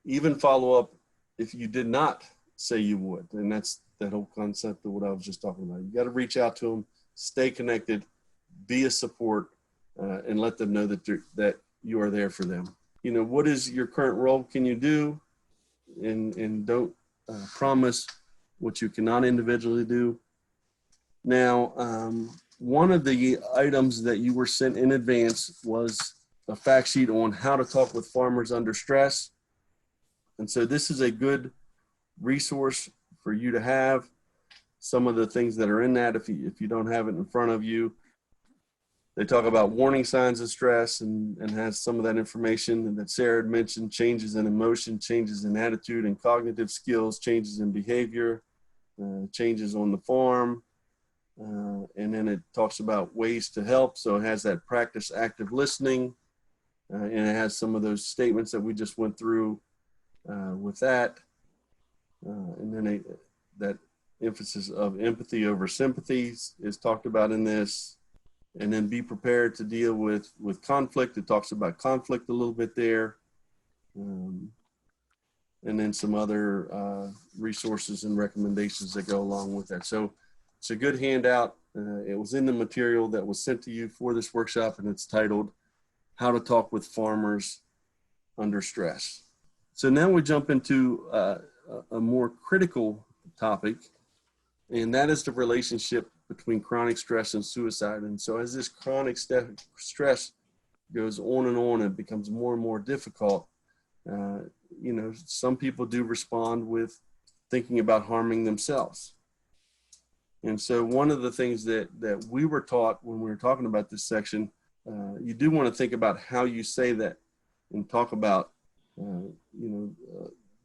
even follow up if you did not say you would. And that's that whole concept of what I was just talking about. You got to reach out to them, stay connected, be a support, and let them know that you are there for them. What is your current role? Can you do? And don't promise what you cannot individually do. Now, one of the items that you were sent in advance was a fact sheet on how to talk with farmers under stress. And so this is a good resource for you to have. Some of the things that are in that, if you don't have it in front of you, they talk about warning signs of stress and has some of that information that Sarah had mentioned: changes in emotion, changes in attitude and cognitive skills, changes in behavior, changes on the farm. And then it talks about ways to help. So it has that practice active listening, and it has some of those statements that we just went through with that. And then that emphasis of empathy over sympathy is talked about in this. And then be prepared to deal with conflict. It talks about conflict a little bit there. And then some other resources and recommendations that go along with that. So it's a good handout. It was in the material that was sent to you for this workshop, and it's titled How to Talk with Farmers Under Stress. So now we jump into a more critical topic, and that is the relationship between chronic stress and suicide. And so as this chronic stress goes on, it becomes more and more difficult. Some people do respond with thinking about harming themselves. And so one of the things that we were taught when we were talking about this section, you do want to think about how you say that and talk about,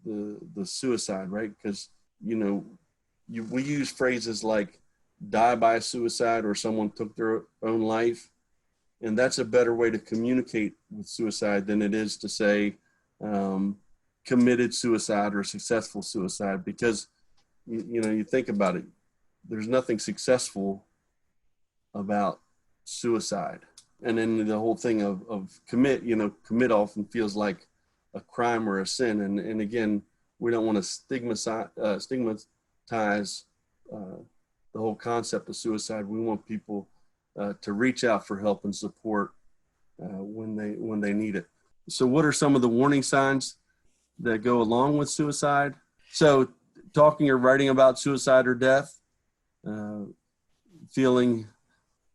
the suicide, right? Because, we use phrases like die by suicide or someone took their own life. And that's a better way to communicate with suicide than it is to say committed suicide or successful suicide, because, you think about it, there's nothing successful about suicide. And then the whole thing of commit often feels like a crime or a sin. And again, we don't want to stigmatize the whole concept of suicide. We want people to reach out for help and support when they need it. So what are some of the warning signs that go along with suicide? So talking or writing about suicide or death, feeling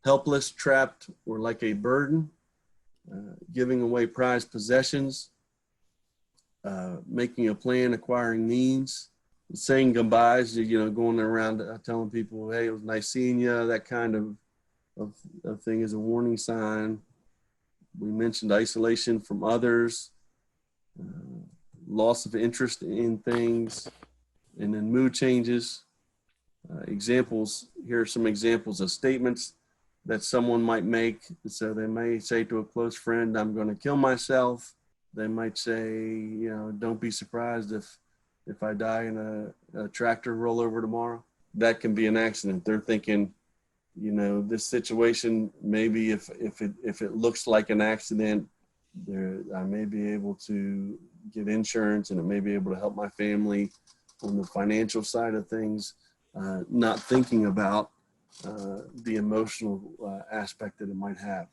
helpless, trapped, or like a burden, giving away prized possessions, making a plan, acquiring needs, saying goodbyes, going around telling people, hey, it was nice seeing you, that kind of thing is a warning sign. We mentioned isolation from others, loss of interest in things, and then mood changes. Examples, here are some examples of statements that someone might make. So they may say to a close friend, I'm going to kill myself. They might say, don't be surprised if I die in a tractor rollover tomorrow. That can be an accident. They're thinking, this situation, maybe if it looks like an accident, I may be able to get insurance and it may be able to help my family on the financial side of things, not thinking about the emotional aspect that it might have.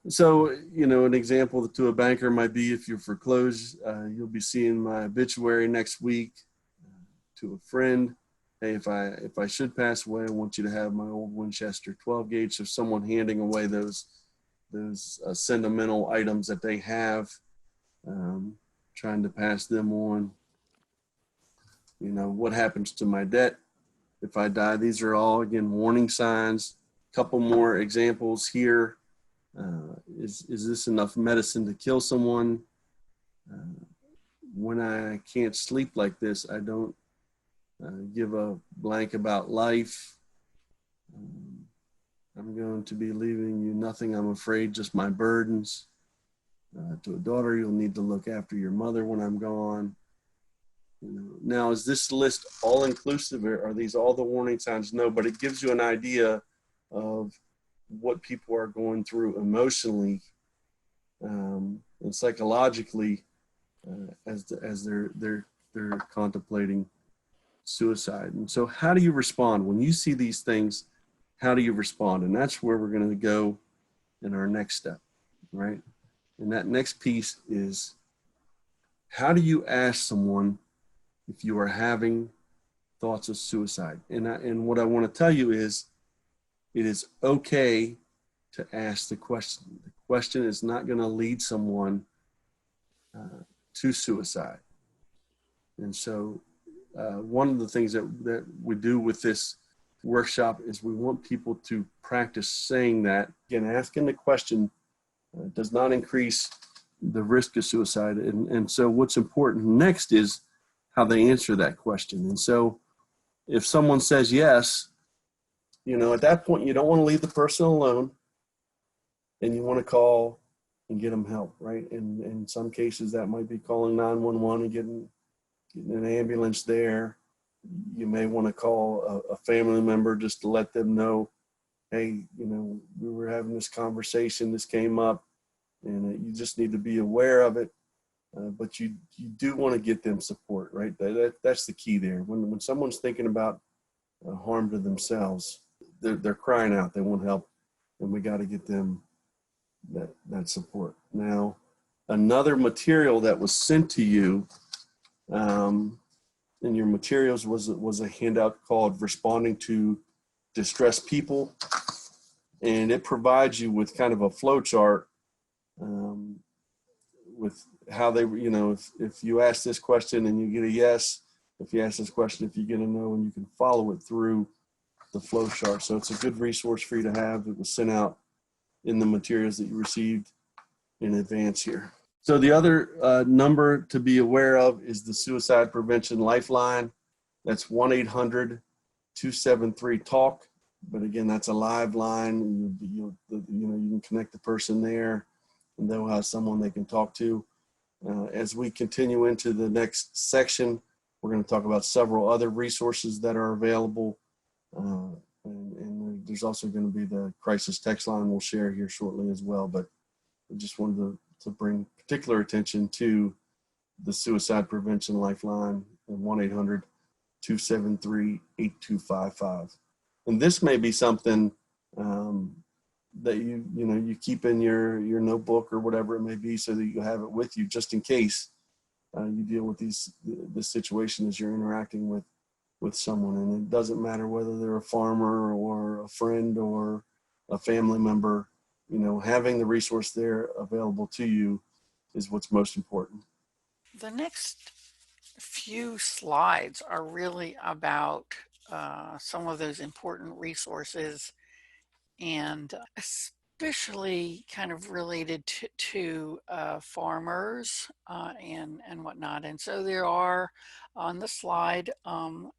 So, an example to a banker might be, if you're foreclosed, you'll be seeing my obituary next week. To a friend, hey, if I should pass away, I want you to have my old Winchester 12 gauge. So someone handing away those sentimental items that they have, trying to pass them on. What happens to my debt if I die? These are all, again, warning signs. A couple more examples here. Is this enough medicine to kill someone? when I can't sleep like this, I don't give a blank about life. I'm going to be leaving you nothing, I'm afraid, just my burdens. To a daughter, you'll need to look after your mother when I'm gone. You know, now, is this list all inclusive, or are these all the warning signs? No, but it gives you an idea of what people are going through emotionally and psychologically as they're contemplating suicide. And so, how do you respond when you see these things? How do you respond? And that's where we're going to go in our next step, right? And that next piece is, how do you ask someone if you are having thoughts of suicide? And what I want to tell you is, it is okay to ask the question. The question is not going to lead someone to suicide. And so one of the things that we do with this workshop is we want people to practice saying that. Again, asking the question does not increase the risk of suicide. And so what's important next is how they answer that question. And so if someone says yes, at that point, you don't want to leave the person alone, and you want to call and get them help, right? And in some cases, that might be calling 911 and getting an ambulance there. You may want to call a family member just to let them know, hey, we were having this conversation, this came up, and you just need to be aware of it. But you do want to get them support, right? That's the key there. When someone's thinking about harm to themselves, they're crying out, they want help, and we got to get them that support. Now, another material that was sent to you in your materials was a handout called Responding to Distressed People, and it provides you with kind of a flow chart with how they, if you ask this question and you get a yes, if you ask this question, if you get a no, and you can follow it through the flow chart. So it's a good resource for you to have. It was sent out in the materials that you received in advance here. So the other number to be aware of is the Suicide Prevention Lifeline. That's 1-800-273-TALK. But again, that's a live line. You can connect the person there, and they'll have someone they can talk to. As we continue into the next section, we're going to talk about several other resources that are available. And there's also going to be the crisis text line we'll share here shortly as well. But I just wanted to bring particular attention to the Suicide Prevention Lifeline at 1-800-273-8255. And this may be something that you keep in your notebook or whatever it may be, so that you have it with you just in case you deal with this situation as you're interacting with someone. And it doesn't matter whether they're a farmer or a friend or a family member, having the resource there available to you is what's most important. The next few slides are really about some of those important resources, and especially kind of related to farmers and whatnot. And so there are on the slide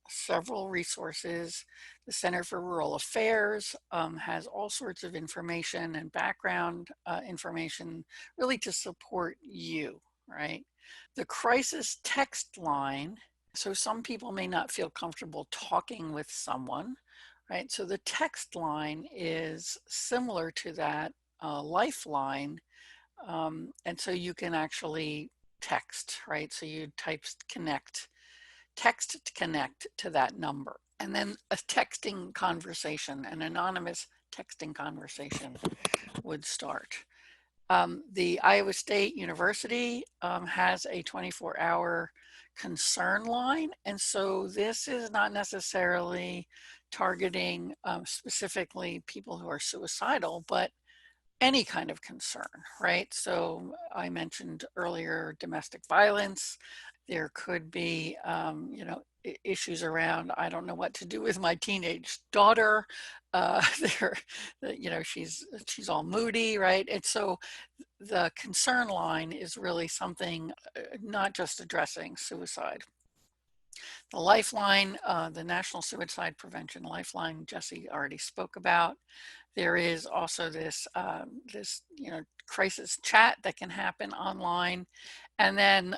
several resources. The Center for Rural Affairs has all sorts of information and background information really to support you, right? The crisis text line, so some people may not feel comfortable talking with someone, right? So the text line is similar to that lifeline. And so you can actually text, right? So you type text to connect to that number. And then a texting conversation, an anonymous texting conversation would start. The Iowa State University has a 24-hour concern line. And so this is not necessarily targeting specifically people who are suicidal, but any kind of concern, right? So I mentioned earlier domestic violence. There could be, issues around, I don't know what to do with my teenage daughter. They're, she's all moody, right? And so the concern line is really something, not just addressing suicide. The Lifeline, the National Suicide Prevention Lifeline, Jesse already spoke about. There is also this crisis chat that can happen online, and then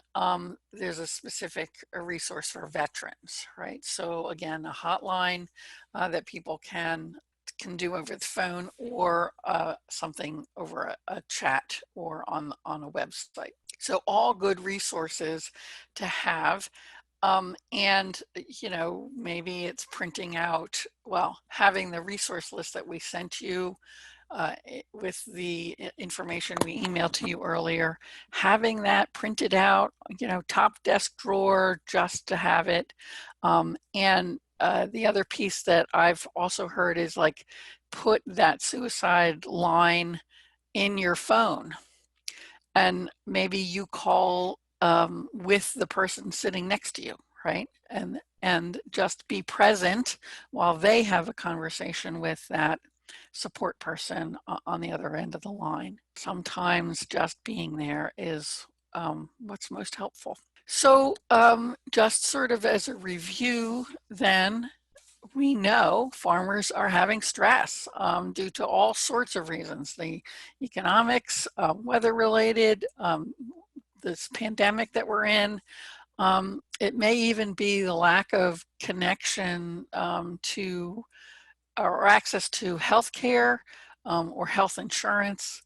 there's a specific resource for veterans, right? So again, a hotline that people can do over the phone, or something over a chat or on a website. So all good resources to have. And, maybe it's printing out, having the resource list that we sent you with the information we emailed to you earlier, having that printed out, top desk drawer, just to have it. And the other piece that I've also heard is like, put that suicide line in your phone, and maybe you call with the person sitting next to you, right? And just be present while they have a conversation with that support person on the other end of the line. Sometimes just being there is what's most helpful. So just sort of as a review then, we know farmers are having stress due to all sorts of reasons, the economics, weather related, this pandemic that we're in. It may even be the lack of connection to or access to healthcare or health insurance.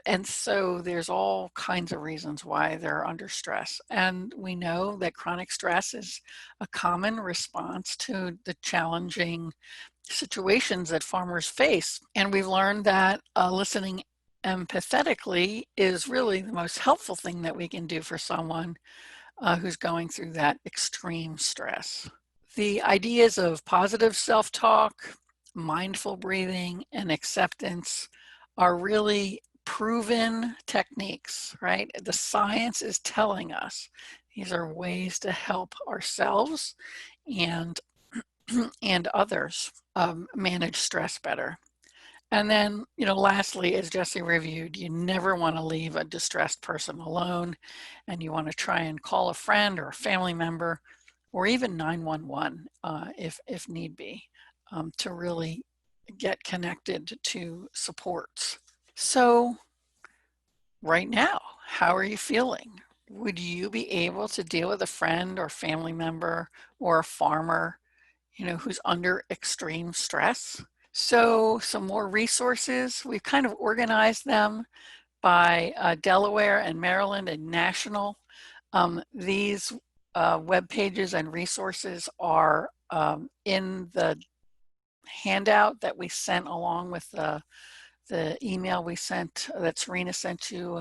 And so there's all kinds of reasons why they're under stress. And we know that chronic stress is a common response to the challenging situations that farmers face. And we've learned that listening empathetically is really the most helpful thing that we can do for someone who's going through that extreme stress. The ideas of positive self-talk, mindful breathing, and acceptance are really proven techniques, right? The science is telling us these are ways to help ourselves and others manage stress better. And then, lastly, as Jesse reviewed, you never want to leave a distressed person alone, and you want to try and call a friend or a family member, or even 911 if need be, to really get connected to supports. So right now, how are you feeling? Would you be able to deal with a friend or family member or a farmer, who's under extreme stress? So some more resources, we've kind of organized them by Delaware and Maryland and national. These web pages and resources are in the handout that we sent along with the email we sent, that Serena sent you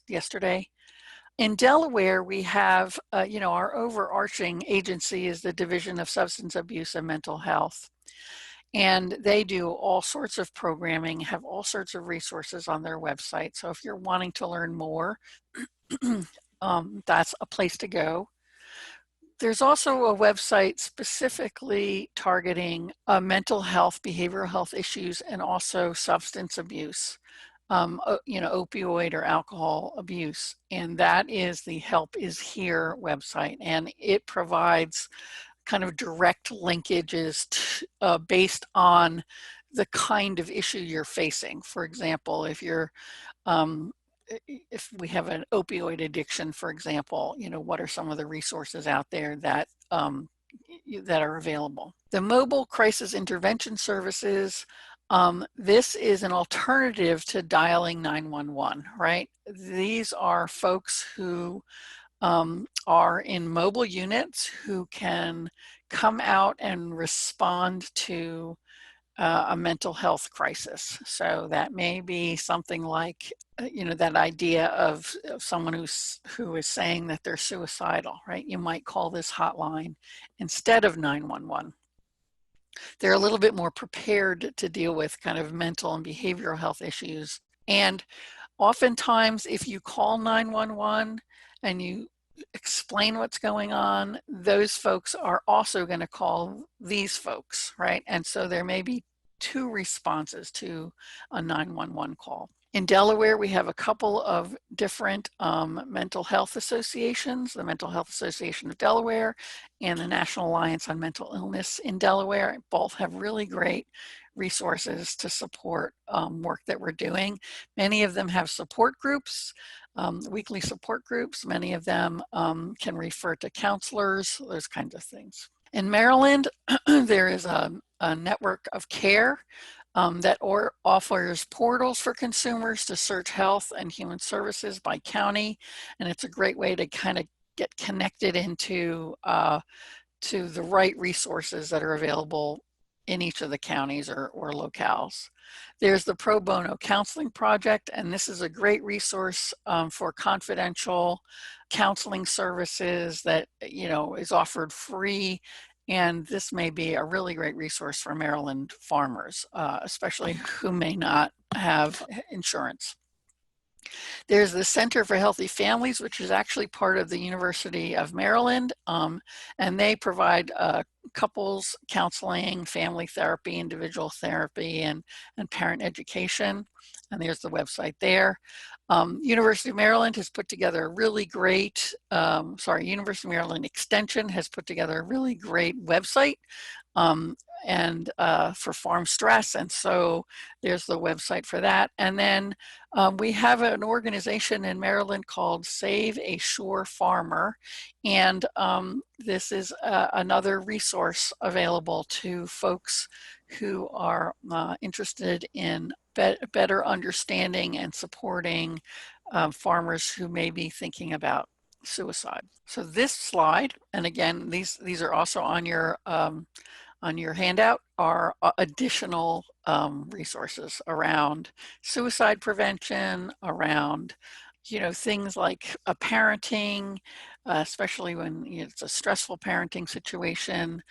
yesterday. In Delaware, we have, our overarching agency is the Division of Substance Abuse and Mental Health. And they do all sorts of programming, have all sorts of resources on their website. So if you're wanting to learn more, that's a place to go. There's also a website specifically targeting mental health, behavioral health issues, and also substance abuse, opioid or alcohol abuse. And that is the Help Is Here website. And it provides kind of direct linkages based on the kind of issue you're facing. For example, if we have an opioid addiction, for example, what are some of the resources out there that that are available? The mobile crisis intervention services. This is an alternative to dialing 911, right? These are folks who are in mobile units who can come out and respond to a mental health crisis. So that may be something like, that idea of someone who is saying that they're suicidal, right? You might call this hotline instead of 911. They're a little bit more prepared to deal with kind of mental and behavioral health issues. And oftentimes, if you call 911 and you explain what's going on, those folks are also going to call these folks, right? And so there may be two responses to a 911 call. In Delaware, we have a couple of different mental health associations, the Mental Health Association of Delaware and the National Alliance on Mental Illness in Delaware. Both have really great resources to support work that we're doing. Many of them have support groups, weekly support groups. Many of them can refer to counselors, those kinds of things. In Maryland, there is a network of care that offers portals for consumers to search health and human services by county. And it's a great way to kind of get connected into to the right resources that are available in each of the counties or locales. There's the Pro Bono Counseling Project, and this is a great resource for confidential counseling services that, you know, is offered free. And this may be a really great resource for Maryland farmers, especially who may not have insurance. There's the Center for Healthy Families, which is actually part of the University of Maryland, and they provide couples counseling, family therapy, individual therapy, and parent education. And there's the website there. University of Maryland has put together a really great, University of Maryland Extension has put together a really great website for farm stress. And so there's the website for that. And then we have an organization in Maryland called Save a Shore Farmer. And this is another resource available to folks who are interested in better understanding and supporting farmers who may be thinking about suicide. So this slide, and again, these are also on your handout, are additional resources around suicide prevention, around, you know, things like parenting, especially when it's a stressful parenting situation,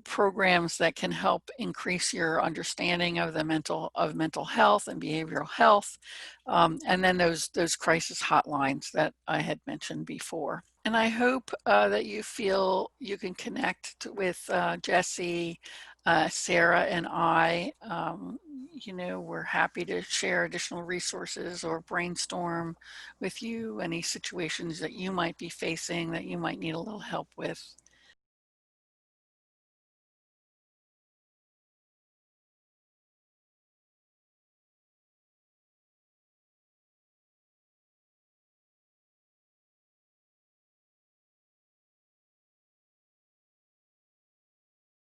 programs that can help increase your understanding of the mental health and behavioral health, and then those crisis hotlines that I had mentioned before. And I hope that you feel you can connect with Jesse, Sarah, and I. You know, we're happy to share additional resources or brainstorm with you any situations that you might be facing that you might need a little help with.